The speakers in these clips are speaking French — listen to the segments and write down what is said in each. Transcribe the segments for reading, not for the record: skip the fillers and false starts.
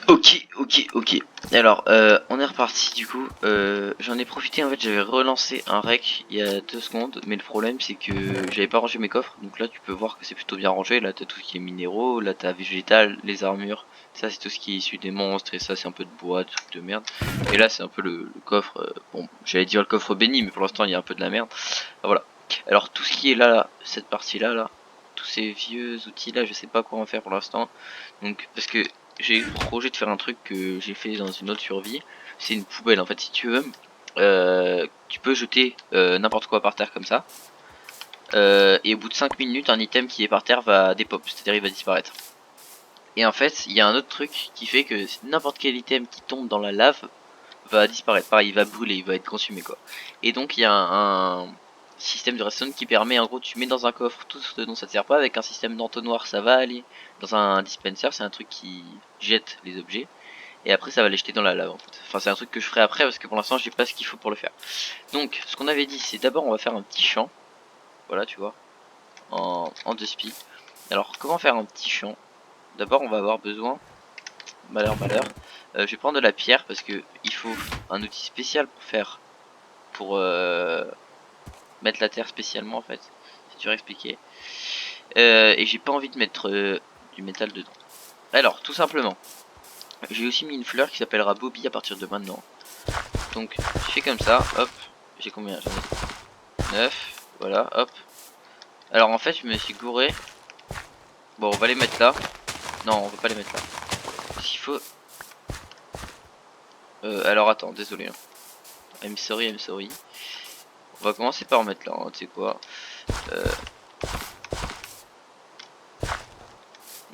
Ok. Alors, on est reparti du coup. J'en ai profité, en fait, j'avais relancé un rec il y a 2 secondes, mais le problème c'est que j'avais pas rangé mes coffres. Donc là, tu peux voir que c'est plutôt bien rangé. Là, t'as tout ce qui est minéraux, là, t'as végétal, les armures. Ça, c'est tout ce qui est issu des monstres, et ça, c'est un peu de bois, trucs de merde. Et là, c'est un peu le coffre. Bon, j'allais dire le coffre béni, mais pour l'instant, il y a un peu de la merde. Ah, voilà. Alors, tout ce qui est là, cette partie-là, là, tous ces vieux outils-là, je sais pas quoi en faire pour l'instant. Donc, parce que j'ai eu le projet de faire un truc que j'ai fait dans une autre survie. C'est une poubelle en fait, si tu veux. Tu peux jeter n'importe quoi par terre comme ça. Et au bout de 5 minutes, un item qui est par terre va dépop, c'est-à-dire il va disparaître. Et en fait, il y a un autre truc qui fait que n'importe quel item qui tombe dans la lave va disparaître. Pareil, il va brûler, il va être consumé quoi. Et donc il y a un système de redstone qui permet, en gros, tu mets dans un coffre tout ce dont ça ne sert pas. Avec un système d'entonnoir, ça va aller dans un dispenser, c'est un truc qui jette les objets. Et après ça va les jeter dans la lave en fait. Enfin c'est un truc que je ferai après parce que pour l'instant j'ai pas ce qu'il faut pour le faire. Donc ce qu'on avait dit c'est d'abord on va faire un petit champ. Voilà tu vois. En 2 spi. Alors comment faire un petit champ? D'abord on va avoir besoin. Malheur. Je vais prendre de la pierre parce que il faut un outil spécial pour faire. Pour mettre la terre spécialement en fait. C'est dur à expliquer. Et j'ai pas envie de mettre du métal dedans. Alors tout simplement. J'ai aussi mis une fleur qui s'appellera Bobby à partir de maintenant. Donc je fais comme ça, hop, j'ai combien? J'en ai 9, voilà, hop. Alors en fait je me suis gouré. Bon on va les mettre là. Non on va pas les mettre là. S'il faut. Alors attends, désolé. Hein. I'm sorry. On va commencer par mettre là, hein, tu sais quoi.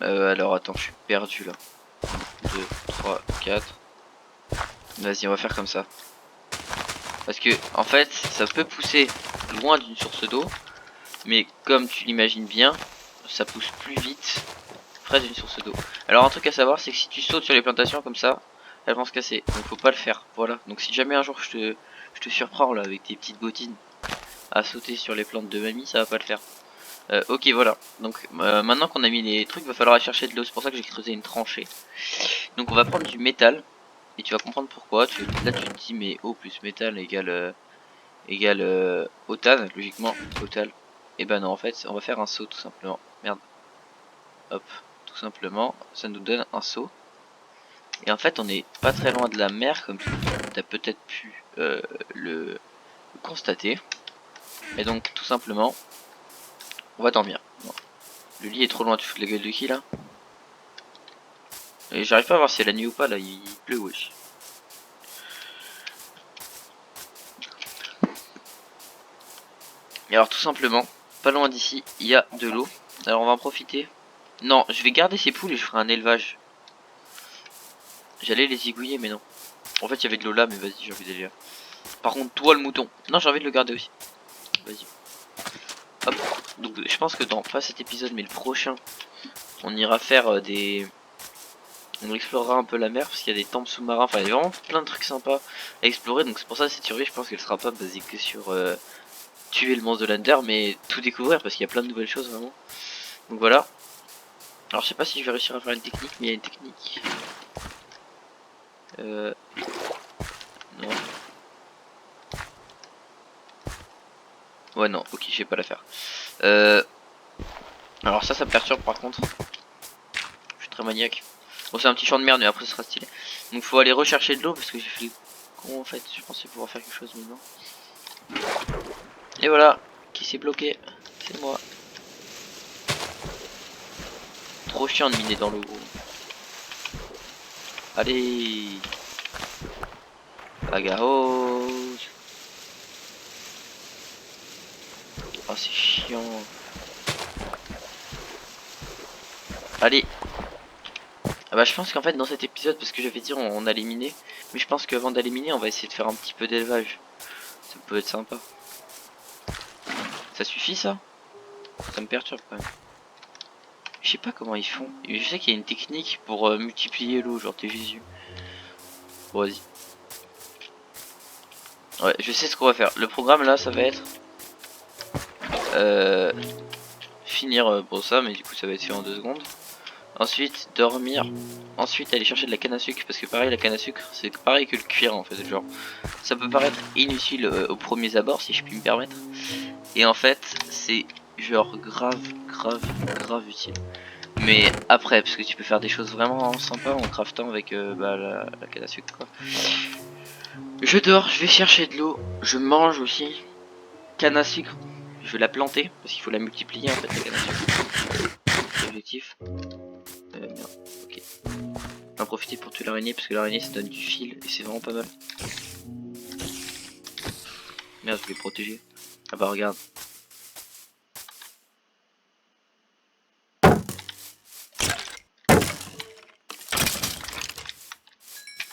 Alors attends, je suis perdu là. 2, 3, 4. Vas-y on va faire comme ça. Parce que en fait ça peut pousser loin d'une source d'eau. Mais comme tu l'imagines bien, ça pousse plus vite près d'une source d'eau. Alors un truc à savoir c'est que si tu sautes sur les plantations comme ça, elles vont se casser. Donc faut pas le faire. Voilà. Donc si jamais un jour je te surprends là avec tes petites bottines à sauter sur les plantes de mamie, ça va pas le faire. Ok voilà. Donc maintenant qu'on a mis les trucs, va falloir aller chercher de l'eau. C'est pour ça que j'ai creusé une tranchée. Donc on va prendre du métal. Et tu vas comprendre pourquoi. Là tu te dis mais eau plus métal égale autan, logiquement, total. Et ben non en fait on va faire un saut tout simplement. Merde. Hop, tout simplement, ça nous donne un seau. Et en fait, on est pas très loin de la mer, comme tu as peut-être pu le constater. Et donc, tout simplement, on va dormir. Bon. Le lit est trop loin, tu fous de la gueule de qui là? Et j'arrive pas à voir si c'est la nuit ou pas, là, il pleut, wesh. Et alors, tout simplement, pas loin d'ici, il y a de l'eau. Alors, on va en profiter. Non, je vais garder ces poules et je ferai un élevage. J'allais les zigouiller, mais non. En fait, il y avait de l'eau là, mais vas-y, j'ai envie d'aller là. Par contre, toi, le mouton. Non, j'ai envie de le garder aussi. Vas-y. Hop. Donc, je pense que dans pas cet épisode, mais le prochain, on ira faire des. On explorera un peu la mer parce qu'il y a des temples sous-marins. Enfin, il y a vraiment plein de trucs sympas à explorer. Donc, c'est pour ça cette survie, je pense qu'elle sera pas basée que sur tuer le monstre de l'Under, mais tout découvrir parce qu'il y a plein de nouvelles choses vraiment. Donc voilà. Alors, je sais pas si je vais réussir à faire une technique, mais il y a une technique. Non. Ouais, non, ok, je vais pas la faire. Alors, ça me perturbe par contre. Je suis très maniaque. Bon, c'est un petit champ de merde, mais après, ce sera stylé. Donc, faut aller rechercher de l'eau parce que j'ai fait le con en fait. Je pensais pouvoir faire quelque chose, mais non. Et voilà, qui s'est bloqué, c'est moi. Trop chiant de miner dans l'eau. Allez, Agaos. Oh c'est chiant. Allez. Ah bah je pense qu'en fait dans cet épisode, parce que j'avais dit on allait miner, mais je pense qu'avant d'aller miner on va essayer de faire un petit peu d'élevage. Ça peut être sympa. Ça suffit ça? Ça me perturbe quand même. Je sais pas comment ils font. Je sais qu'il y a une technique pour multiplier l'eau, genre t'es Jésus. Bon vas-y. Ouais, je sais ce qu'on va faire. Le programme là, ça va être finir pour ça, mais du coup ça va être fait en 2 secondes. Ensuite dormir. Ensuite aller chercher de la canne à sucre, parce que pareil la canne à sucre c'est pareil que le cuir en fait, genre ça peut paraître inutile au premier abord si je puis me permettre, et en fait c'est genre grave utile. Mais après, parce que tu peux faire des choses vraiment sympas en craftant avec la canne à sucre quoi. Je dors, je vais chercher de l'eau, je mange aussi. Canne à sucre, je vais la planter parce qu'il faut la multiplier en fait la canne à sucre. Objectif. Merde, ok. On va profiter pour tuer l'araignée parce que l'araignée ça donne du fil et c'est vraiment pas mal. Merde, je vais le protéger. Ah bah regarde.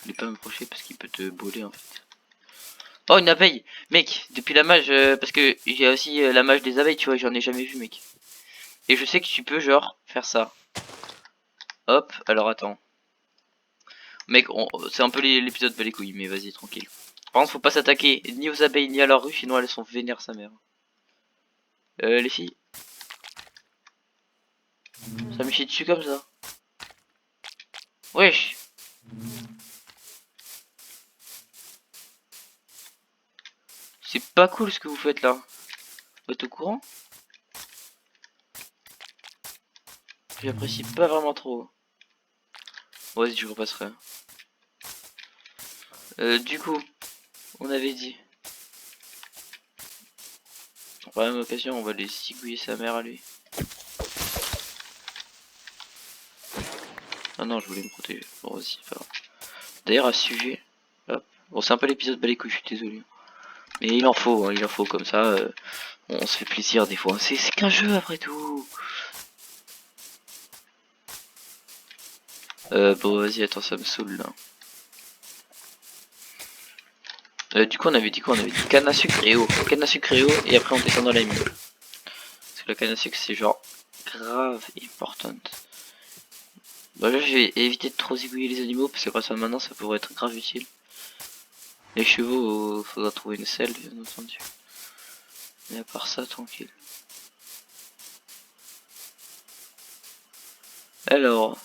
Il est pas m'approcher parce qu'il peut te brûler en fait. Oh une abeille. Mec, depuis la mage, parce que j'ai aussi la mage des abeilles, tu vois, j'en ai jamais vu mec. Et je sais que tu peux genre faire ça. Hop, alors attends. Mec, c'est un peu l'épisode pas les couilles, mais vas-y tranquille. Par contre faut pas s'attaquer ni aux abeilles ni à leur rue, sinon elles sont vénères sa mère. Les filles. Ça me chie dessus comme ça. Wesh. C'est pas cool ce que vous faites là. Vous êtes au courant? J'apprécie pas vraiment trop. Vas-y, je repasserai. Du coup, on avait dit. Par la même occasion, on va les cigouiller sa mère à lui. Ah non, je voulais me protéger. Bon, vas-y, pas grave. D'ailleurs, à ce sujet. Hop. Bon, c'est un peu l'épisode bas les couilles, je suis désolé. Mais il en faut, hein, il en faut comme ça. On se fait plaisir des fois. C'est qu'un jeu après tout. Bon, vas-y, attends, ça me saoule là. Du coup, on avait dit quoi? On avait dit canne à sucre et eau. Canne à sucre et eau, et après on descend dans la mine. Parce que la canne à sucre, c'est genre grave important. Bon, là, je vais éviter de trop zigouiller les animaux, parce que grâce à maintenant, ça pourrait être grave utile. Les chevaux, faudra trouver une selle, bien entendu. Mais à part ça, tranquille. Alors,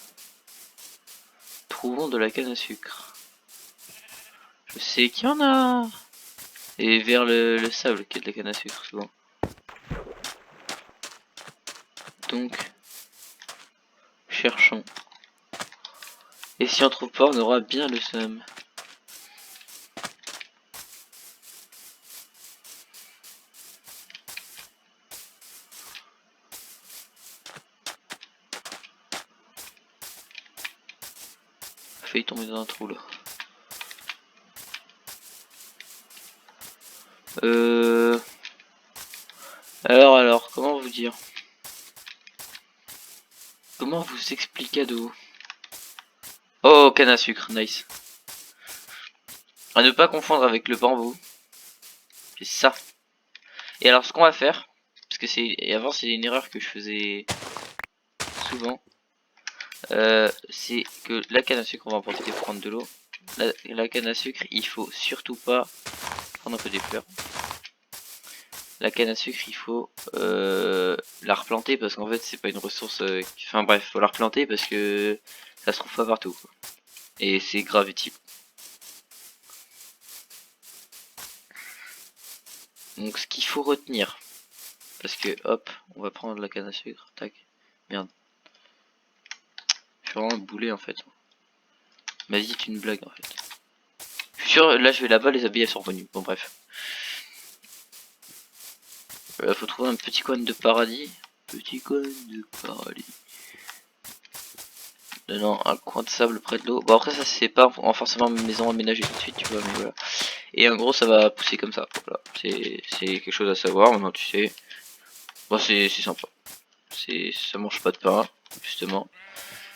trouvons de la canne à sucre. Je sais qu'il y en a. Et vers le sable qui est de la canne à sucre souvent. Donc, cherchons. Et si on trouve pas, on aura bien le seum. Failli tomber dans un trou là. Alors, comment vous dire? Comment vous expliquer de vous? Oh, canne à sucre, nice. À ne pas confondre avec le bambou. C'est ça. Et alors, ce qu'on va faire, parce que et avant c'est une erreur que je faisais souvent, c'est que la canne à sucre, on va en profiter pour prendre de l'eau. La canne à sucre, il faut surtout pas prendre un peu des fleurs. La canne à sucre, il faut la replanter parce qu'en fait c'est pas une ressource. Enfin bref, faut la replanter parce que ça se trouve pas partout quoi. Et c'est grave utile. Donc ce qu'il faut retenir, parce que hop, on va prendre la canne à sucre, tac, merde. Je suis vraiment un boulet en fait. Vas-y, c'est une blague en fait. Je suis sûr, là je vais là-bas, les abeilles elles sont revenues. Bon bref. Faut trouver un petit coin de paradis. Petit coin de paradis. Non, un coin de sable près de l'eau. Bon après ça c'est pas forcément une maison aménagée tout de suite, tu vois, mais voilà. Et en gros ça va pousser comme ça. Voilà. C'est quelque chose à savoir, maintenant tu sais. Bon c'est sympa. Ça mange pas de pain, justement.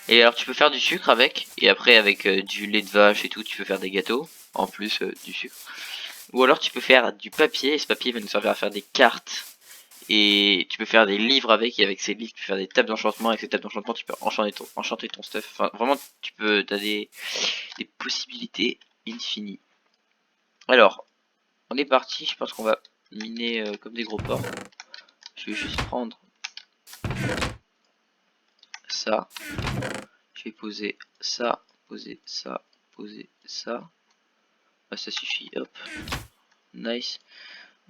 Et alors tu peux faire du sucre avec, et après avec du lait de vache et tout, tu peux faire des gâteaux, en plus du sucre. Ou alors tu peux faire du papier, et ce papier va nous servir à faire des cartes. Et tu peux faire des livres avec, et avec ces livres tu peux faire des tables d'enchantement, avec ces tables d'enchantement tu peux enchanter ton stuff. Enfin vraiment t'as des possibilités infinies. Alors, on est parti, je pense qu'on va miner comme des gros porcs. Je vais juste prendre ça. Je vais poser ça, poser ça, poser ça. Ah, ça suffit, hop. Nice.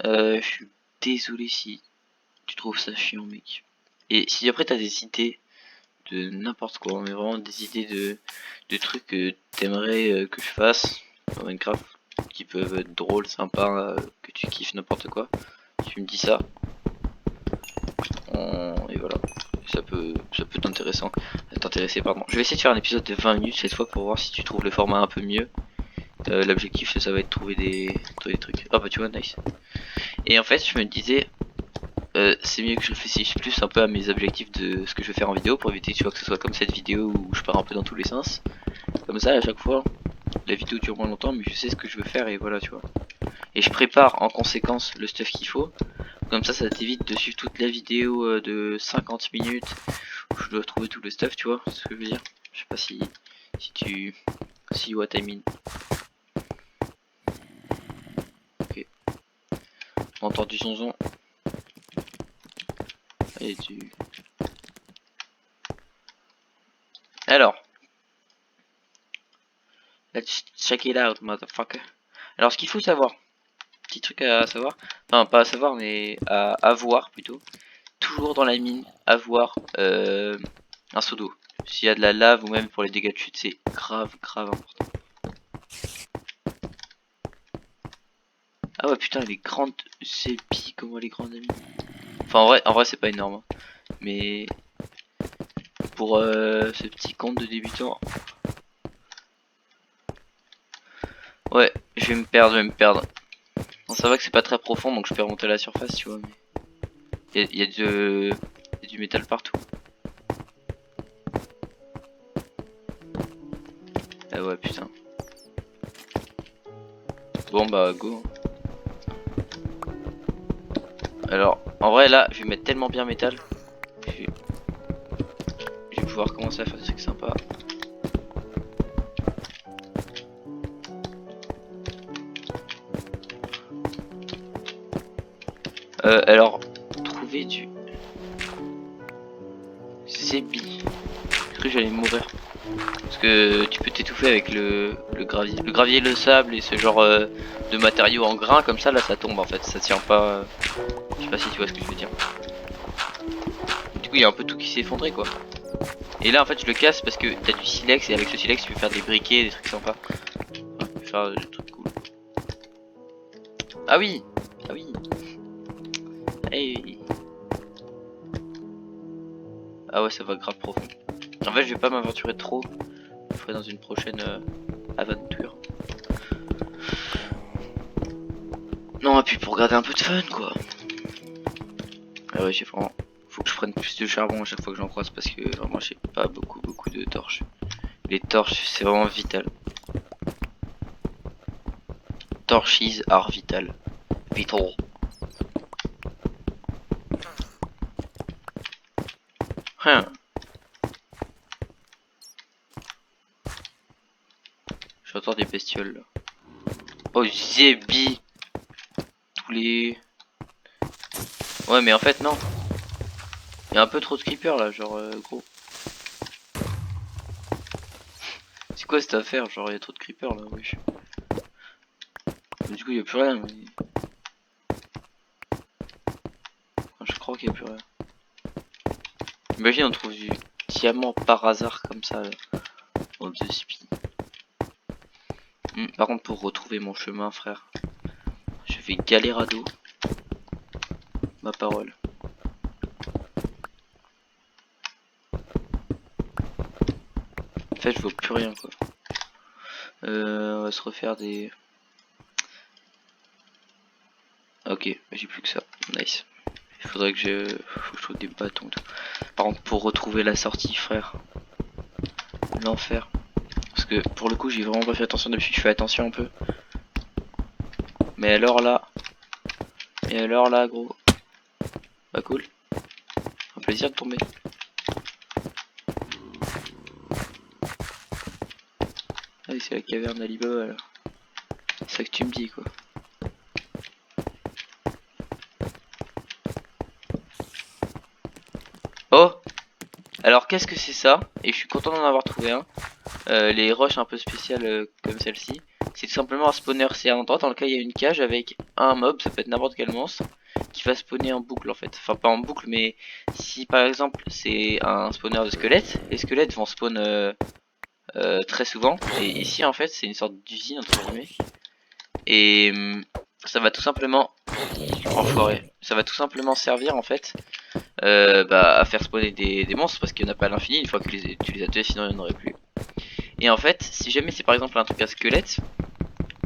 Je suis désolé si tu trouves ça chiant, mec. Et si après t'as des idées de n'importe quoi, mais vraiment des idées de trucs que t'aimerais que je fasse dans Minecraft, qui peuvent être drôles, sympas, que tu kiffes n'importe quoi, tu me dis ça. Et voilà. Ça peut t'intéresser, pardon. Je vais essayer de faire un épisode de 20 minutes cette fois pour voir si tu trouves le format un peu mieux. L'objectif ça va être trouver des trucs. Oh bah tu vois, nice. Et en fait je me disais c'est mieux que je réfléchisse plus un peu à mes objectifs de ce que je vais faire en vidéo pour éviter tu vois que ce soit comme cette vidéo où je pars un peu dans tous les sens. Comme ça à chaque fois la vidéo dure moins longtemps mais je sais ce que je veux faire et voilà tu vois. Et je prépare en conséquence le stuff qu'il faut. Comme ça t'évite de suivre toute la vidéo de 50 minutes où je dois trouver tout le stuff, tu vois ce que je veux dire. Je sais pas si tu see what I mean. Ok. On entend du zonzon. Et du... Alors. Let's check it out, motherfucker. Alors ce qu'il faut savoir. Petit truc à savoir. Enfin pas à savoir mais à avoir plutôt. Toujours dans la mine, avoir un seau d'eau. S'il y a de la lave ou même pour les dégâts de chute, c'est grave important. Ah ouais putain elle est grande, c'est pis comment elle est grande amie. Enfin en vrai c'est pas énorme. Hein. Mais pour ce petit compte de débutant. Ouais, je vais me perdre. Bon, ça va que c'est pas très profond donc je peux remonter à la surface tu vois. Mais il y a du métal partout. Ah ouais putain. Bon bah go. Alors en vrai là je vais mettre tellement bien métal. Je vais pouvoir commencer à faire des trucs sympas. Alors trouver du zébi. J'ai cru que j'allais mourir. Parce que tu peux t'étouffer avec le gravier. Le gravier, le sable et ce genre de matériaux en grain comme ça, là ça tombe en fait, ça tient pas. Je sais pas si tu vois ce que je veux dire. Du coup il y a un peu tout qui s'est effondré quoi. Et là en fait je le casse parce que t'as du silex et avec ce silex tu peux faire des briquets, des trucs sympas. Enfin, tu peux faire des trucs cool. Ah oui. Ah oui. Hey. Ah ouais ça va grave profond. En fait je vais pas m'aventurer trop. Je ferai dans une prochaine aventure. Non et puis pour garder un peu de fun quoi. Ah ouais j'ai vraiment... Faut que je prenne plus de charbon à chaque fois que j'en croise parce que vraiment j'ai pas beaucoup de torches. Les torches c'est vraiment vital. Torches are vital. Vital. Hein. J'entends des bestioles là. Oh zébi. Tous les... Ouais mais en fait non. Il y a un peu trop de creepers là genre gros. C'est quoi cette affaire? Genre il y a trop de creepers là wesh. Du coup il y a plus rien. Mais... Je crois qu'il y a plus rien. Imagine on trouve du diamant par hasard comme ça là, dans deux spies. Par contre pour retrouver mon chemin frère, je vais galérado. Ma parole. En fait je vois plus rien quoi. On va se refaire des... Ok, j'ai plus que ça. Nice. Il faudrait que faut que je trouve des bâtons. Tout. Par contre pour retrouver la sortie frère. L'enfer. Parce que pour le coup j'ai vraiment pas fait attention depuis que je fais attention un peu. Mais alors là. Et alors là gros. Pas cool. Un plaisir de tomber. Ah oui c'est la caverne d'Alibaba alors. C'est ça que tu me dis quoi. Oh. Alors Alors qu'est-ce que c'est ça? Et je suis content d'en avoir trouvé un. Les rushs un peu spéciales comme celle-ci. C'est tout simplement un spawner. C'est un endroit dans lequel il y a une cage avec un mob, ça peut être n'importe quel monstre, qui va spawner en boucle en fait. Enfin pas en boucle, mais si par exemple c'est un spawner de squelettes, les squelettes vont spawn très souvent. Et ici en fait c'est une sorte d'usine entre guillemets. Et ça va tout simplement... Enfoiré. Ça va tout simplement servir en fait à faire spawner des monstres parce qu'il n'y en a pas à l'infini une fois que tu les as tués, sinon il n'y en aurait plus. Et en fait, si jamais c'est par exemple un truc à squelette,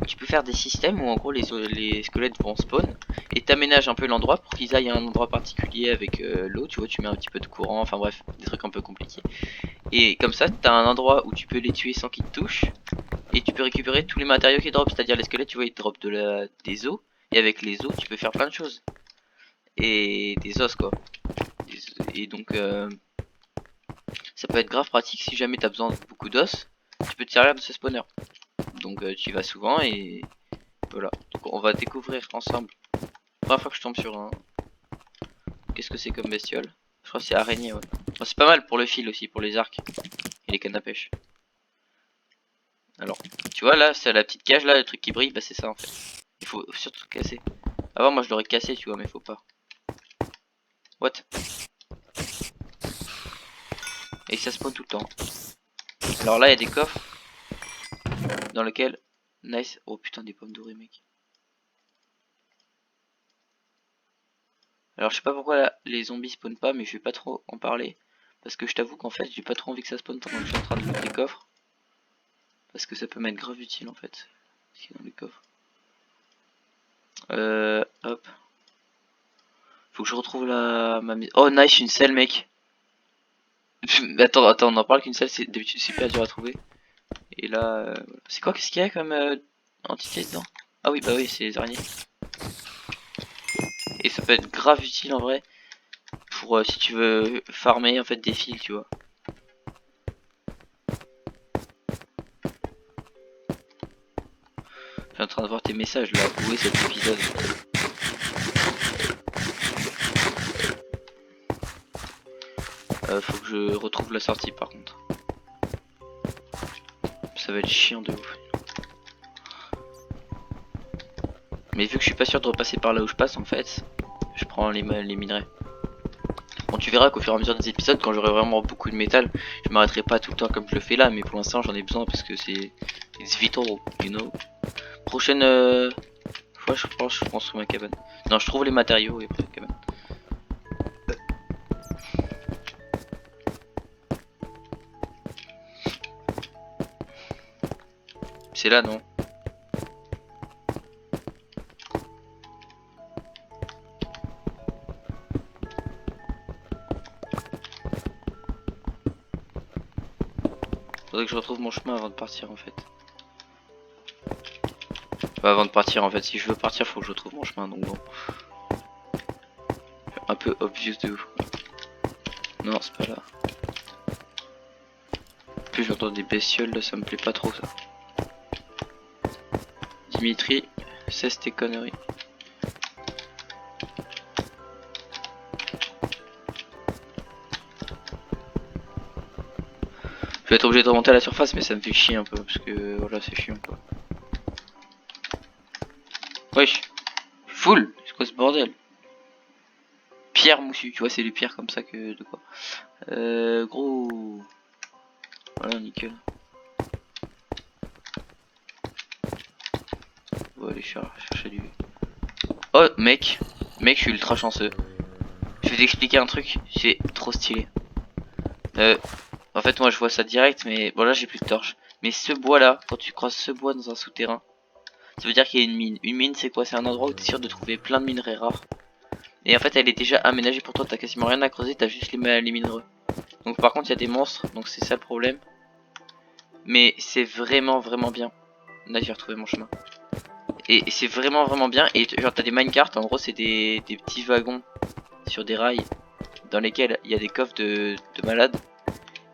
tu peux faire des systèmes où en gros les squelettes vont spawn et t'aménages un peu l'endroit pour qu'ils aillent à un endroit particulier avec l'eau, tu vois, tu mets un petit peu de courant, enfin bref, des trucs un peu compliqués. Et comme ça, t'as un endroit où tu peux les tuer sans qu'ils te touchent et tu peux récupérer tous les matériaux qu'ils dropent, c'est-à-dire les squelettes, tu vois, ils dropent des os et avec les os, tu peux faire plein de choses. Et des os quoi. Et donc ça peut être grave pratique si jamais t'as besoin de beaucoup d'os, tu peux te servir de ce spawner. Donc tu y vas souvent et voilà. Donc on va découvrir ensemble. Première fois que je tombe sur un... Qu'est-ce que c'est comme bestiole? Je crois que c'est araignée, ouais. Bon, c'est pas mal pour le fil aussi, pour les arcs et les cannes à pêche. Alors, tu vois là, c'est la petite cage là, le truc qui brille, bah c'est ça en fait. Il faut surtout casser. Avant moi je l'aurais cassé, tu vois, mais faut pas. What? Et ça spawn tout le temps. Alors là il y a des coffres dans lesquels... Nice. Oh putain, des pommes dorées mec. Alors je sais pas pourquoi là, les zombies spawnent pas, mais je vais pas trop en parler. Parce que je t'avoue qu'en fait j'ai pas trop envie que ça spawn pendant que je suis en train de looter les coffres. Parce que ça peut m'être grave utile en fait. Ce qui est dans les coffres. Hop. Faut que je retrouve ma mise. Oh nice, une selle mec. Attends, on en parle qu'une selle, d'habitude c'est hyper dur à trouver. Et là, c'est quoi, qu'est-ce qu'il y a comme entité dedans? Ah oui, bah oui, c'est les araignées. Et ça peut être grave utile en vrai. Pour si tu veux farmer en fait des fils, tu vois. Je suis en train de voir tes messages là, où est cet épisode? Faut que je retrouve la sortie par contre. Ça va être chiant de ouf. Mais vu que je suis pas sûr de repasser par là où je passe en fait, je prends les minerais. Bon, tu verras qu'au fur et à mesure des épisodes, quand j'aurai vraiment beaucoup de métal, je m'arrêterai pas tout le temps comme je le fais là, mais pour l'instant j'en ai besoin parce que c'est vital, you know. Prochaine fois je pense je construis ma cabane. Non, je trouve les matériaux et après la cabane. C'est là non? Faudrait que je retrouve mon chemin avant de partir en fait. Enfin, avant de partir en fait, si je veux partir faut que je retrouve mon chemin, donc bon. Un peu obvious de ouf. Non, c'est pas là. Plus j'entends des bestioles là, ça me plaît pas trop ça. Dimitri, cesse tes conneries. Je vais être obligé de remonter à la surface, mais ça me fait chier un peu parce que voilà, c'est chiant quoi. Wesh, full, c'est quoi ce bordel? Pierre moussu, tu vois, c'est les pierres comme ça que de quoi. Gros. Voilà, nickel. On va aller chercher du. Oh, mec, je suis ultra chanceux. Je vais t'expliquer un truc, c'est trop stylé. En fait, moi je vois ça direct, mais bon, là j'ai plus de torche. Mais ce bois là, quand tu creuses ce bois dans un souterrain, ça veut dire qu'il y a une mine. Une mine, c'est quoi? C'est un endroit où t'es sûr de trouver plein de minerais rares. Et en fait, elle est déjà aménagée pour toi, t'as quasiment rien à creuser, t'as juste les minerais. Donc, par contre, il y a des monstres, donc c'est ça le problème. Mais c'est vraiment bien. Là, j'ai retrouvé mon chemin. Et c'est vraiment bien. Et genre, t'as des minecarts, en gros, c'est des petits wagons sur des rails dans lesquels il y a des coffres de malades.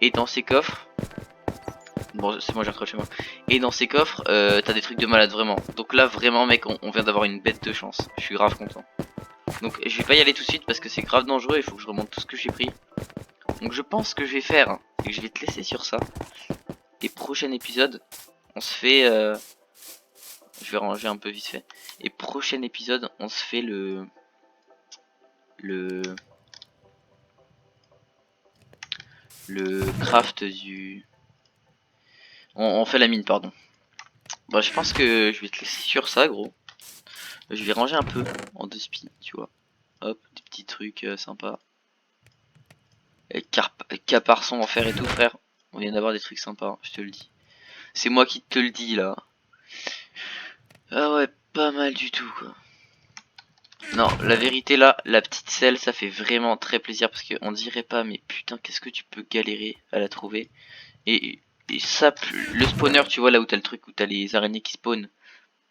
Et dans ces coffres, bon c'est moi j'ai retrouvé chez moi. Et dans ces coffres, t'as des trucs de malade vraiment. Donc là vraiment mec, on vient d'avoir une bête de chance. Je suis grave content. Donc je vais pas y aller tout de suite parce que c'est grave dangereux. Il faut que je remonte tout ce que j'ai pris. Donc je pense que je vais faire, hein, c'est que je vais te laisser sur ça. Et prochain épisode, on se fait... je vais ranger un peu vite fait. Et prochain épisode, on se fait le craft du... On fait la mine, pardon. Bon, je pense que je vais te laisser sur ça, gros. Je vais ranger un peu en 2 spin, tu vois. Hop, des petits trucs sympas. Et caparson en fer et tout, frère. On vient d'avoir des trucs sympas, hein, je te le dis. C'est moi qui te le dis, là. Ah ouais, pas mal du tout, quoi. Non, la vérité, là, la petite selle, ça fait vraiment très plaisir. Parce qu'on dirait pas, mais putain, qu'est-ce que tu peux galérer à la trouver. Et, et ça, le spawner, tu vois, là où t'as le truc, où t'as les araignées qui spawnent.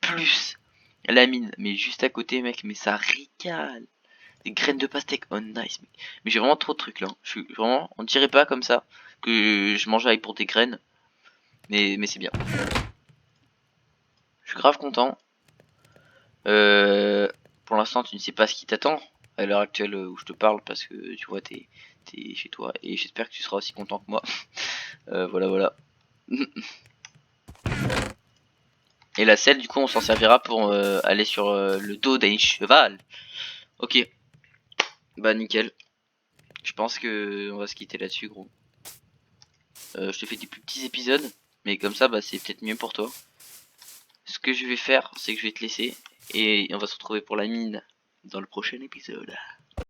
Plus la mine, mais juste à côté, mec, mais ça ricale. Des graines de pastèque, oh nice, mec. Mais j'ai vraiment trop de trucs là. Je suis vraiment, on dirait pas comme ça que je mange avec pour des graines, mais c'est bien. Je suis grave content. Pour l'instant, tu ne sais pas ce qui t'attend à l'heure actuelle où je te parle parce que tu vois, t'es chez toi et j'espère que tu seras aussi content que moi. Voilà, voilà. Et la selle, du coup, on s'en servira pour aller sur le dos d'un cheval. Ok, bah nickel. Je pense que on va se quitter là-dessus, gros. Je te fais des plus petits épisodes, mais comme ça, bah c'est peut-être mieux pour toi. Ce que je vais faire, c'est que je vais te laisser et on va se retrouver pour la mine dans le prochain épisode.